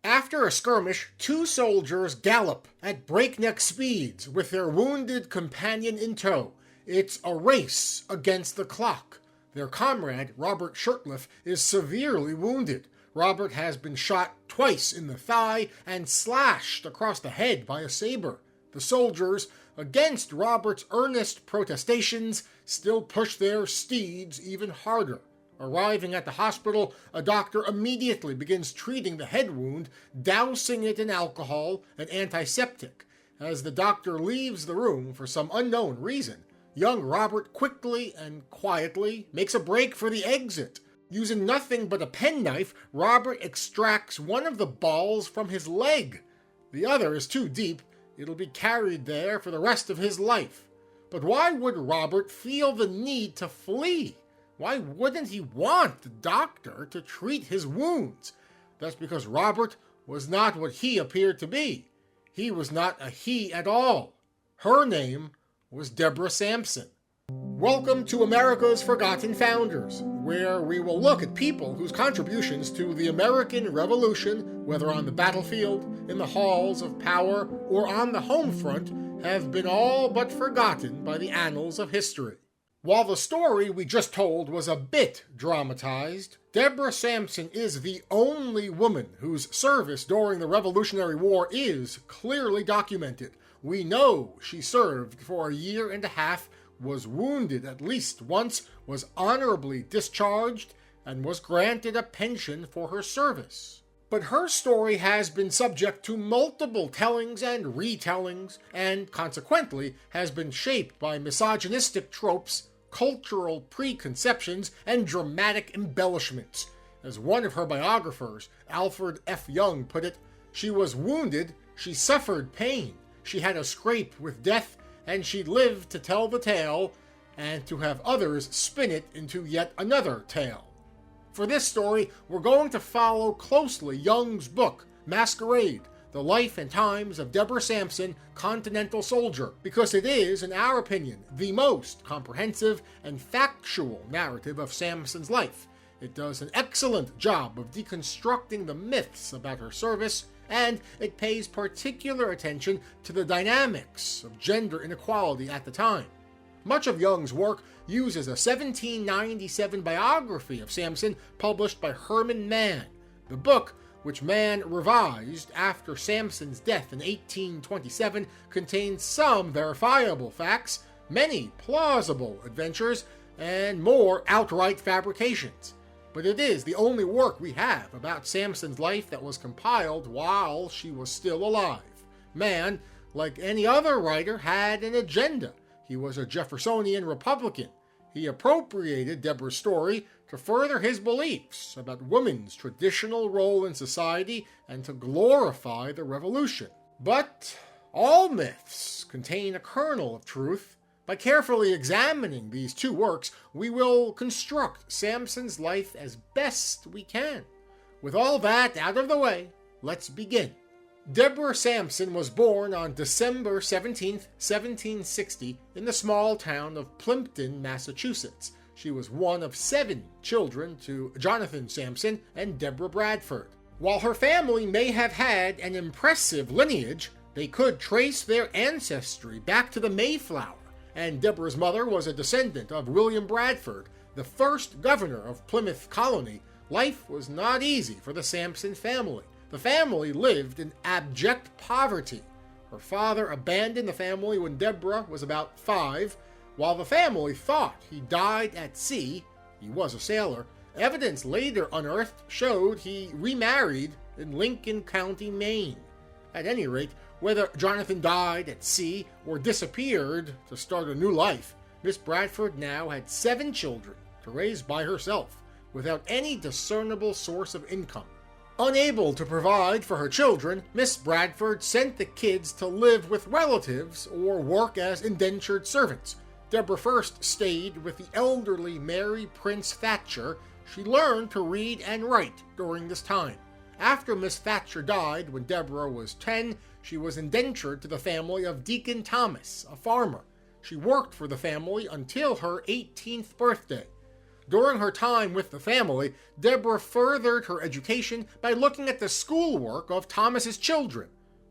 After a skirmish, two soldiers gallop at breakneck speeds with their wounded companion in tow. It's a race against the clock. Their comrade, Robert Shirtliff, is severely wounded. Robert has been shot twice in the thigh and slashed across the head by a saber. The soldiers, against Robert's earnest protestations, still push their steeds even harder. Arriving at the hospital, a doctor immediately begins treating the head wound, dousing it in alcohol and antiseptic. As the doctor leaves the room for some unknown reason, young Robert quickly and quietly makes a break for the exit. Using nothing but a penknife, Robert extracts one of the balls from his leg. The other is too deep. It'll be carried there for the rest of his life. But why would Robert feel the need to flee? Why wouldn't he want the doctor to treat his wounds? That's because Robert was not what he appeared to be. He was not a he at all. Her name was Deborah Sampson. Welcome to America's Forgotten Founders, where we will look at people whose contributions to the American Revolution, whether on the battlefield, in the halls of power, or on the home front, have been all but forgotten by the annals of history. While the story we just told was a bit dramatized, Deborah Sampson is the only woman whose service during the Revolutionary War is clearly documented. We know she served for a year and a half, was wounded at least once, was honorably discharged, and was granted a pension for her service. But her story has been subject to multiple tellings and retellings, and consequently has been shaped by misogynistic tropes, cultural preconceptions, and dramatic embellishments. As one of her biographers, Alfred F. Young, put it, she was wounded, she suffered pain, she had a scrape with death, and she lived to tell the tale, and to have others spin it into yet another tale. For this story, we're going to follow closely Young's book, Masquerade, The Life and Times of Deborah Sampson, Continental Soldier, because it is, in our opinion, the most comprehensive and factual narrative of Sampson's life. It does an excellent job of deconstructing the myths about her service, and it pays particular attention to the dynamics of gender inequality at the time. Much of Young's work uses a 1797 biography of Sampson published by Herman Mann. The book, which Mann revised after Sampson's death in 1827, contains some verifiable facts, many plausible adventures, and more outright fabrications. But it is the only work we have about Sampson's life that was compiled while she was still alive. Mann, like any other writer, had an agenda. He was a Jeffersonian Republican. He appropriated Deborah's story to further his beliefs about women's traditional role in society and to glorify the revolution. But all myths contain a kernel of truth. By carefully examining these two works, we will construct Sampson's life as best we can. With all that out of the way, let's begin. Deborah Sampson was born on December 17, 1760, in the small town of Plimpton, Massachusetts. She was one of 7 children to Jonathan Sampson and Deborah Bradford. While her family may have had an impressive lineage, they could trace their ancestry back to the Mayflower, and Deborah's mother was a descendant of William Bradford, the first governor of Plymouth Colony. Life was not easy for the Sampson family. The family lived in abject poverty. Her father abandoned the family when Deborah was about 5. While the family thought he died at sea, he was a sailor. Evidence later unearthed showed he remarried in Lincoln County, Maine. At any rate, whether Jonathan died at sea or disappeared to start a new life, Miss Bradford now had 7 children to raise by herself, without any discernible source of income. Unable to provide for her children, Miss Bradford sent the kids to live with relatives or work as indentured servants. Deborah first stayed with the elderly Mary Prince Thatcher. She learned to read and write during this time. After Miss Thatcher died when Deborah was 10, she was indentured to the family of Deacon Thomas, a farmer. She worked for the family until her 18th birthday. During her time with the family, Deborah furthered her education by looking at the schoolwork of Thomas's children.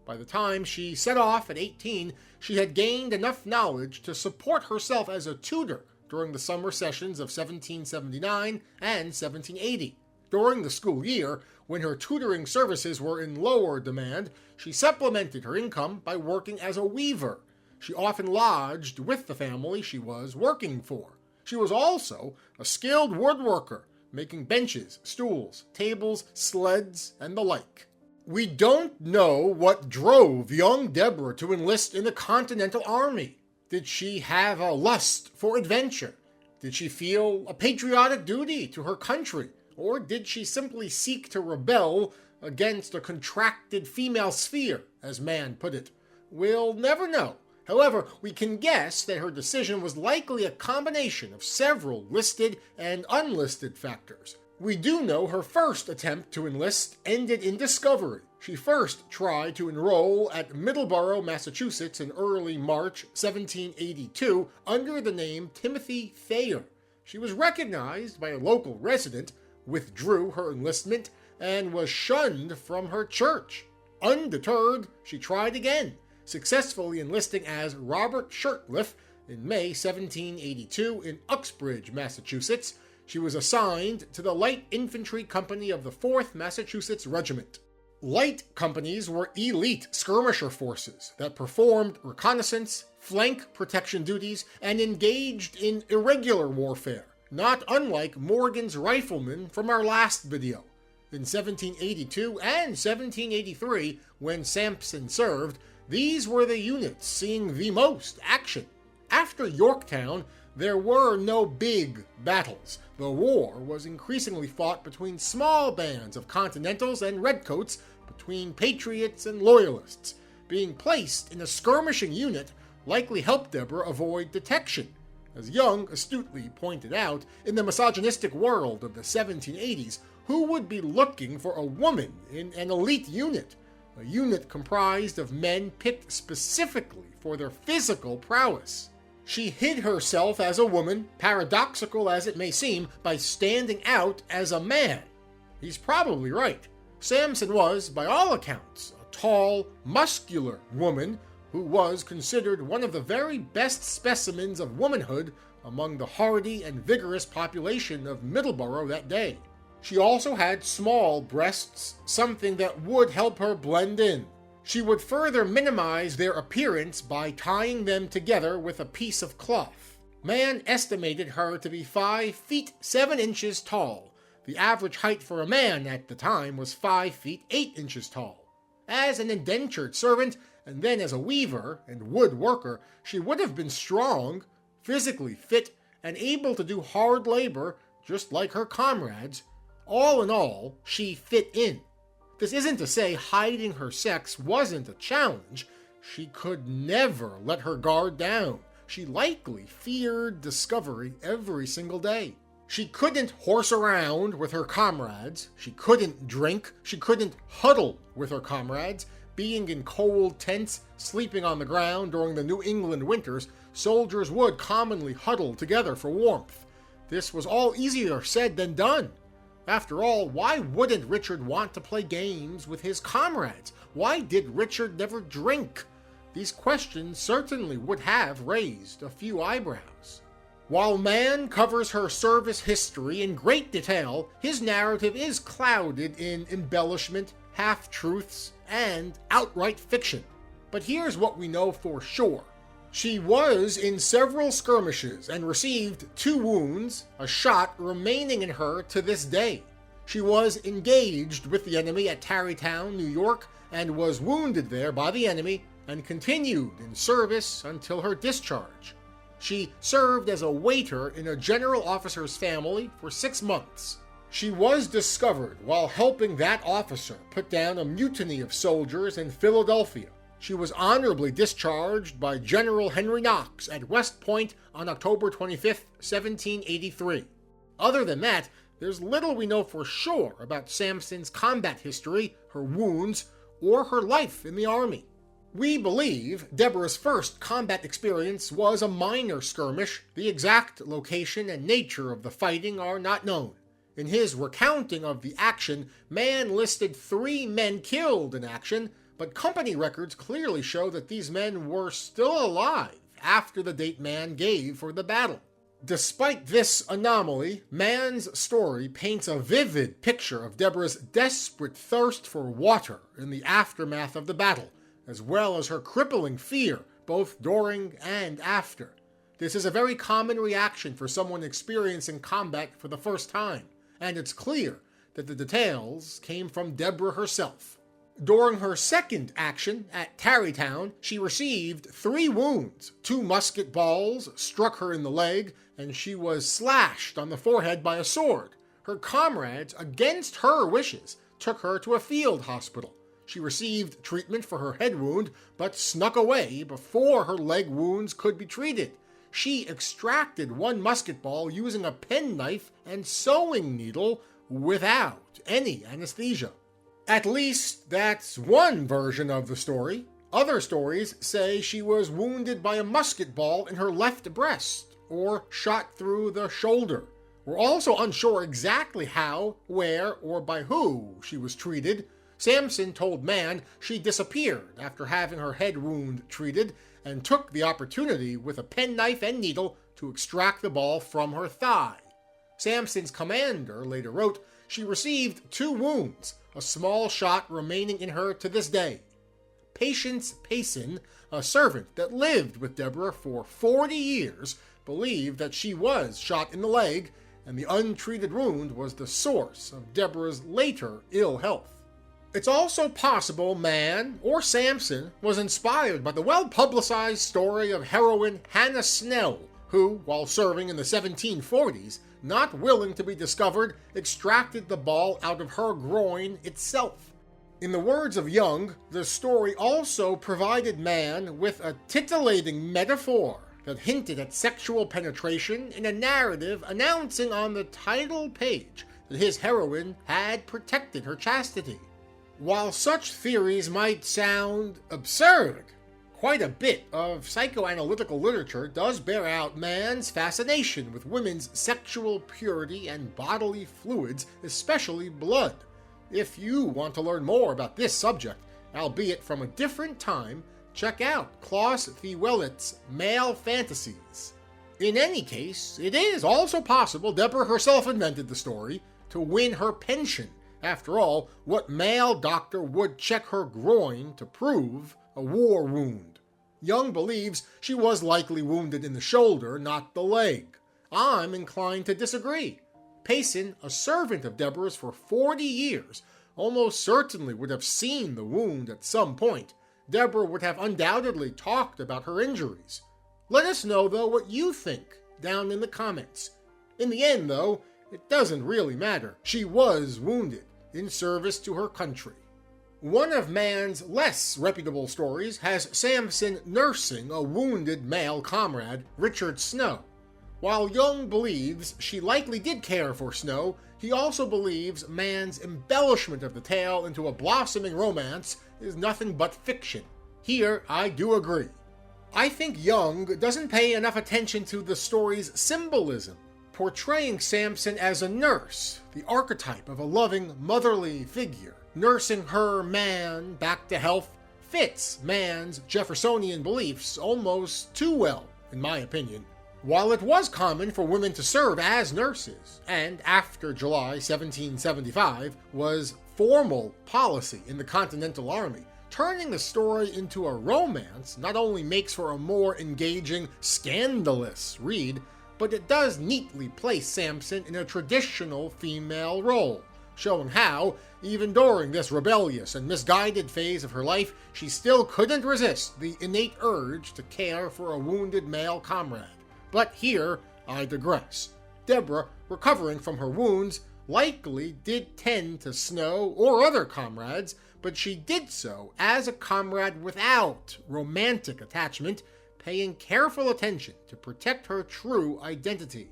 By the time she set off at 18, she had gained enough knowledge to support herself as a tutor during the summer sessions of 1779 and 1780. During the school year, when her tutoring services were in lower demand, she supplemented her income by working as a weaver. She often lodged with the family she was working for. She was also a skilled woodworker, making benches, stools, tables, sleds, and the like. We don't know what drove young Deborah to enlist in the Continental Army. Did she have a lust for adventure? Did she feel a patriotic duty to her country? Or did she simply seek to rebel against a contracted female sphere, as Mann put it? We'll never know. However, we can guess that her decision was likely a combination of several listed and unlisted factors. We do know her first attempt to enlist ended in discovery. She first tried to enroll at Middleborough, Massachusetts in early March 1782 under the name Timothy Thayer. She was recognized by a local resident, withdrew her enlistment, and was shunned from her church. Undeterred, she tried again, successfully enlisting as Robert Shirtliff in May 1782 in Uxbridge, Massachusetts. She was assigned to the Light Infantry Company of the 4th Massachusetts Regiment. Light companies were elite skirmisher forces that performed reconnaissance, flank protection duties, and engaged in irregular warfare, not unlike Morgan's riflemen from our last video. In 1782 and 1783, when Sampson served, these were the units seeing the most action. After Yorktown, there were no big battles. The war was increasingly fought between small bands of Continentals and Redcoats, between patriots and loyalists. Being placed in a skirmishing unit likely helped Deborah avoid detection. As Young astutely pointed out, in the misogynistic world of the 1780s, who would be looking for a woman in an elite unit? A unit comprised of men picked specifically for their physical prowess. She hid herself as a woman, paradoxical as it may seem, by standing out as a man. He's probably right. Sampson was, by all accounts, a tall, muscular woman who was considered one of the very best specimens of womanhood among the hardy and vigorous population of Middleborough that day. She also had small breasts, something that would help her blend in. She would further minimize their appearance by tying them together with a piece of cloth. Mann estimated her to be 5 feet 7 inches tall. The average height for a man at the time was 5 feet 8 inches tall. As an indentured servant, and then as a weaver and woodworker, she would have been strong, physically fit, and able to do hard labor just like her comrades. All in all, she fit in. This isn't to say hiding her sex wasn't a challenge. She could never let her guard down. She likely feared discovery every single day. She couldn't horse around with her comrades. She couldn't drink. She couldn't huddle with her comrades. Being in cold tents, sleeping on the ground during the New England winters, soldiers would commonly huddle together for warmth. This was all easier said than done. After all, why wouldn't Richard want to play games with his comrades? Why did Richard never drink? These questions certainly would have raised a few eyebrows. While Mann covers her service history in great detail, his narrative is clouded in embellishment, half-truths, and outright fiction. But here's what we know for sure. She was in several skirmishes and received 2 wounds, a shot remaining in her to this day. She was engaged with the enemy at Tarrytown, New York, and was wounded there by the enemy and continued in service until her discharge. She served as a waiter in a general officer's family for 6 months. She was discovered while helping that officer put down a mutiny of soldiers in Philadelphia. She was honorably discharged by General Henry Knox at West Point on October 25, 1783. Other than that, there's little we know for sure about Sampson's combat history, her wounds, or her life in the Army. We believe Deborah's first combat experience was a minor skirmish. The exact location and nature of the fighting are not known. In his recounting of the action, Mann listed 3 men killed in action, but company records clearly show that these men were still alive after the date Mann gave for the battle. Despite this anomaly, Mann's story paints a vivid picture of Deborah's desperate thirst for water in the aftermath of the battle, as well as her crippling fear both during and after. This is a very common reaction for someone experiencing combat for the first time, and it's clear that the details came from Deborah herself. During her second action at Tarrytown, she received 3 wounds. 2 musket balls struck her in the leg, and she was slashed on the forehead by a sword. Her comrades, against her wishes, took her to a field hospital. She received treatment for her head wound, but snuck away before her leg wounds could be treated. She extracted 1 musket ball using a penknife and sewing needle without any anesthesia. At least that's one version of the story. Other stories say she was wounded by a musket ball in her left breast or shot through the shoulder. We're also unsure exactly how, where, or by who she was treated. Sampson told Mann she disappeared after having her head wound treated and took the opportunity with a penknife and needle to extract the ball from her thigh. Sampson's commander later wrote she received 2 wounds, a small shot remaining in her to this day. Patience Payson, a servant that lived with Deborah for 40 years, believed that she was shot in the leg, and the untreated wound was the source of Deborah's later ill health. It's also possible Mann or Sampson was inspired by the well-publicized story of heroine Hannah Snell, who, while serving in the 1740s, not willing to be discovered, extracted the ball out of her groin itself. In the words of Young, the story also provided Mann with a titillating metaphor that hinted at sexual penetration in a narrative announcing on the title page that his heroine had protected her chastity. While such theories might sound absurd, quite a bit of psychoanalytical literature does bear out Mann's fascination with women's sexual purity and bodily fluids, especially blood. If you want to learn more about this subject, albeit from a different time, check out Klaus Thiewelet's Male Fantasies. In any case, it is also possible Deborah herself invented the story to win her pension. After all, what male doctor would check her groin to prove a war wound? Young believes she was likely wounded in the shoulder, not the leg. I'm inclined to disagree. Payson, a servant of Deborah's for 40 years, almost certainly would have seen the wound at some point. Deborah would have undoubtedly talked about her injuries. Let us know, though, what you think down in the comments. In the end, though, it doesn't really matter. She was wounded in service to her country. One of Mann's less reputable stories has Sampson nursing a wounded male comrade, Richard Snow. While Young believes she likely did care for Snow, he also believes Mann's embellishment of the tale into a blossoming romance is nothing but fiction. Here, I do agree. I think Young doesn't pay enough attention to the story's symbolism. Portraying Sampson as a nurse, the archetype of a loving, motherly figure, nursing her man back to health, fits Mann's Jeffersonian beliefs almost too well, in my opinion. While it was common for women to serve as nurses, and after July 1775 was formal policy in the Continental Army, turning the story into a romance not only makes for a more engaging, scandalous read, but it does neatly place Sampson in a traditional female role, showing how, even during this rebellious and misguided phase of her life, she still couldn't resist the innate urge to care for a wounded male comrade. But here, I digress. Deborah, recovering from her wounds, likely did tend to Snow or other comrades, but she did so as a comrade without romantic attachment, paying careful attention to protect her true identity.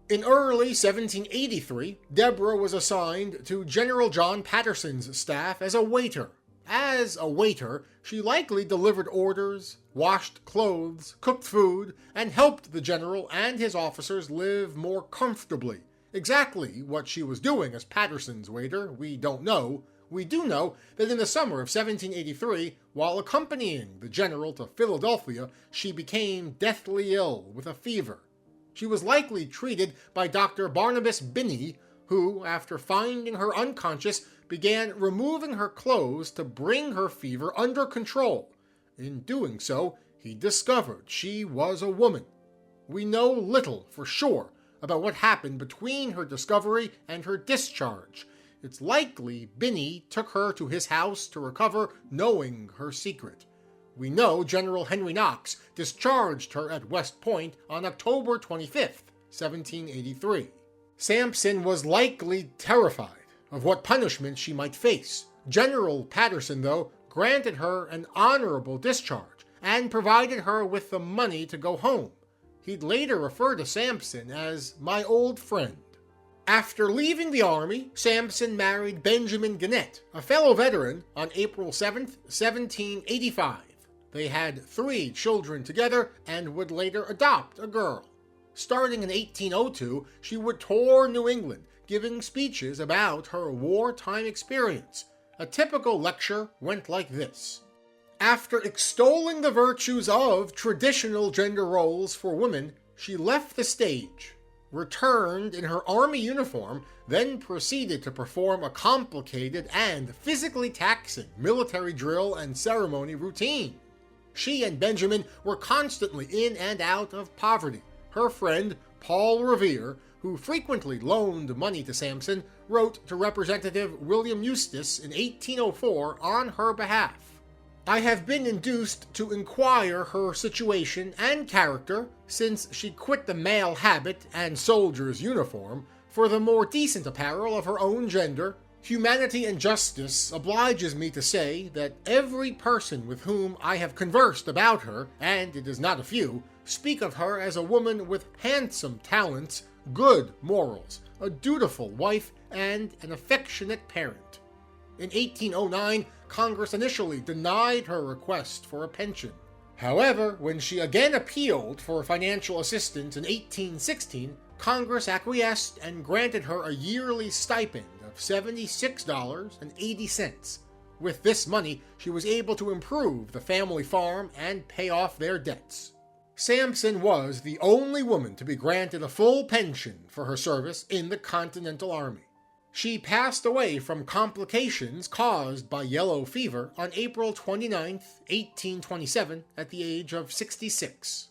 In early 1783, Deborah was assigned to General John Patterson's staff as a waiter. As a waiter, she likely delivered orders, washed clothes, cooked food, and helped the general and his officers live more comfortably. Exactly what she was doing as Patterson's waiter, we don't know. We do know that in the summer of 1783, while accompanying the general to Philadelphia, she became deathly ill with a fever. She was likely treated by Dr. Barnabas Binney, who, after finding her unconscious, began removing her clothes to bring her fever under control. In doing so, he discovered she was a woman. We know little for sure about what happened between her discovery and her discharge. It's likely Binney took her to his house to recover, knowing her secret. We know General Henry Knox discharged her at West Point on October 25th, 1783. Sampson was likely terrified of what punishment she might face. General Patterson, though, granted her an honorable discharge and provided her with the money to go home. He'd later refer to Sampson as my old friend. After leaving the Army, Sampson married Benjamin Gannett, a fellow veteran, on April 7, 1785. They had 3 children together and would later adopt a girl. Starting in 1802, she would tour New England, giving speeches about her wartime experience. A typical lecture went like this. After extolling the virtues of traditional gender roles for women, she left the stage, returned in her army uniform, then proceeded to perform a complicated and physically taxing military drill and ceremony routine. She and Benjamin were constantly in and out of poverty. Her friend, Paul Revere, who frequently loaned money to Sampson, wrote to Representative William Eustis in 1804 on her behalf. I have been induced to inquire her situation and character since she quit the male habit and soldier's uniform for the more decent apparel of her own gender. Humanity and justice obliges me to say that every person with whom I have conversed about her, and it is not a few, speak of her as a woman with handsome talents, good morals, a dutiful wife, and an affectionate parent. In 1809, Congress initially denied her request for a pension. However, when she again appealed for financial assistance in 1816, Congress acquiesced and granted her a yearly stipend of $76.80. With this money, she was able to improve the family farm and pay off their debts. Sampson was the only woman to be granted a full pension for her service in the Continental Army. She passed away from complications caused by yellow fever on April 29, 1827, at the age of 66.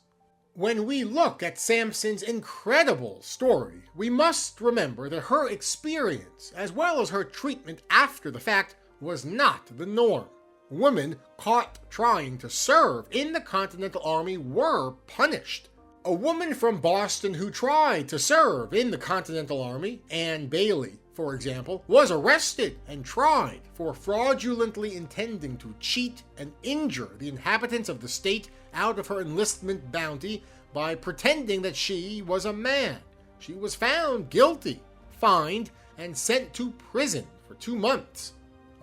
When we look at Sampson's incredible story, we must remember that her experience, as well as her treatment after the fact, was not the norm. Women caught trying to serve in the Continental Army were punished. A woman from Boston who tried to serve in the Continental Army, Anne Bailey, for example, was arrested and tried for fraudulently intending to cheat and injure the inhabitants of the state out of her enlistment bounty by pretending that she was a man. She was found guilty, fined, and sent to prison for 2 months.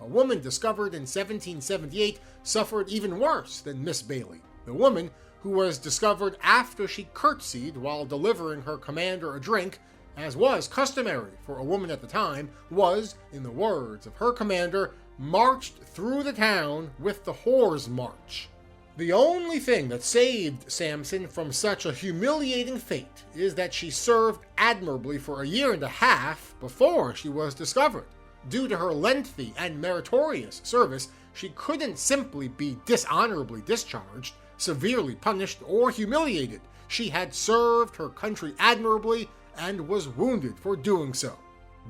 A woman discovered in 1778 suffered even worse than Miss Bailey. The woman, who was discovered after she curtsied while delivering her commander a drink, as was customary for a woman at the time, was, in the words of her commander, marched through the town with the Whore's March. The only thing that saved Sampson from such a humiliating fate is that she served admirably for 1.5 years before she was discovered. Due to her lengthy and meritorious service, she couldn't simply be dishonorably discharged, severely punished, or humiliated. She had served her country admirably and was wounded for doing so.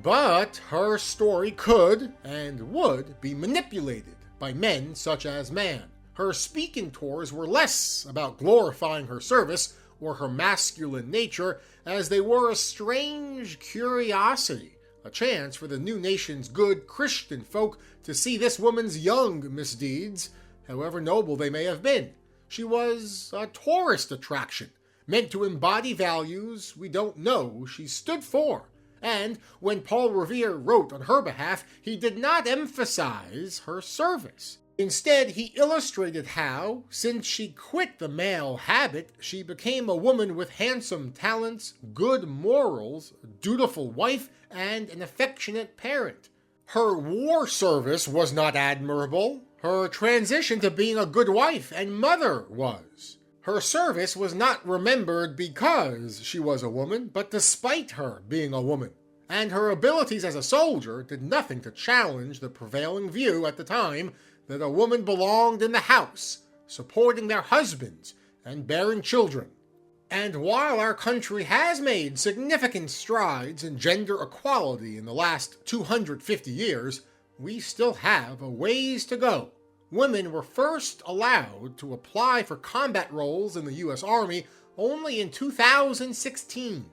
But her story could and would be manipulated by men such as Mann. Her speaking tours were less about glorifying her service or her masculine nature as they were a strange curiosity, a chance for the new nation's good Christian folk to see this woman's young misdeeds, however noble they may have been. She was a tourist attraction, meant to embody values we don't know she stood for. And when Paul Revere wrote on her behalf, he did not emphasize her service. Instead, he illustrated how, since she quit the male habit, she became a woman with handsome talents, good morals, a dutiful wife, and an affectionate parent. Her war service was not admirable. Her transition to being a good wife and mother was. Her service was not remembered because she was a woman, but despite her being a woman. And her abilities as a soldier did nothing to challenge the prevailing view at the time that a woman belonged in the house, supporting their husbands and bearing children. And while our country has made significant strides in gender equality in the last 250 years, we still have a ways to go. Women were first allowed to apply for combat roles in the U.S. Army only in 2016.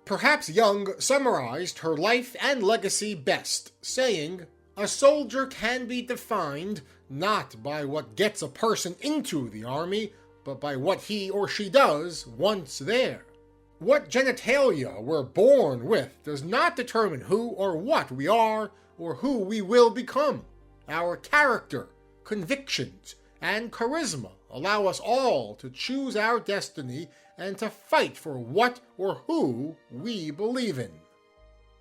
Perhaps Young summarized her life and legacy best, saying, "A soldier can be defined not by what gets a person into the Army, but by what he or she does once there. What genitalia we're born with does not determine who or what we are or who we will become. Our character, convictions, and charisma allow us all to choose our destiny and to fight for what or who we believe in."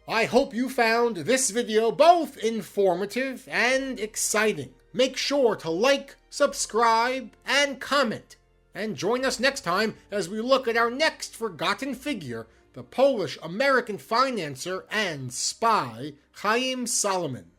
I hope you found this video both informative and exciting. Make sure to like, subscribe, and comment. And join us next time as we look at our next forgotten figure, the Polish-American financier and spy, Chaim Salomon.